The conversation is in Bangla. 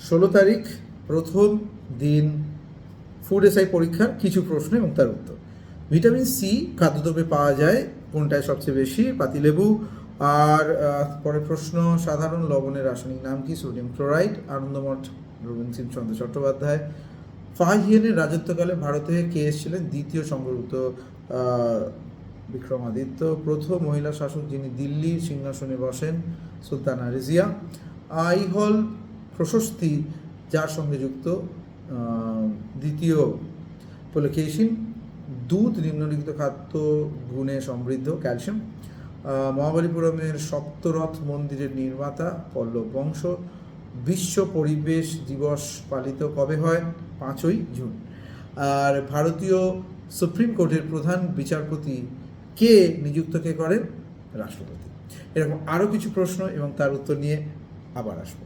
16 তারিখ প্রথম দিন ফুড এসআই পরীক্ষার কিছু প্রশ্ন এবং তার উত্তর। ভিটামিন সি খাদ্যদ্রব্যে পাওয়া যায় কোনটায় সবচেয়ে বেশি? পাতিলেবু। আর পরের প্রশ্ন, সাধারণ লবণের রাসায়নিক নাম কি? Sodium chloride. আনন্দমঠ রবীন্দ্রচন্দ্র চট্টোপাধ্যায়। ফাহিয়ানের রাজত্বকালে ভারতে কে এসেছিলেন? দ্বিতীয় সম্ভবত বিক্রমাদিত্য। প্রথম মহিলা শাসক যিনি দিল্লির সিংহাসনে বসেন? সুলতানা রেজিয়া। আইহল প্রশস্তি যার সঙ্গে যুক্ত? দ্বিতীয় পুলকেশিন। দুধ নিম্নলিখিত খাদ্য গুণে সমৃদ্ধ? ক্যালসিয়াম। মহাবলীপুরমের সপ্তরথ মন্দিরের নির্মাতা? পল্লব বংশ। বিশ্ব পরিবেশ দিবস পালিত কবে হয়? 5ই জুন। আর ভারতীয় সুপ্রিম কোর্টের প্রধান বিচারপতি কে নিযুক্ত কে করেন? রাষ্ট্রপতি। এরকম আরও কিছু প্রশ্ন এবং তার উত্তর নিয়ে আবার আসবো।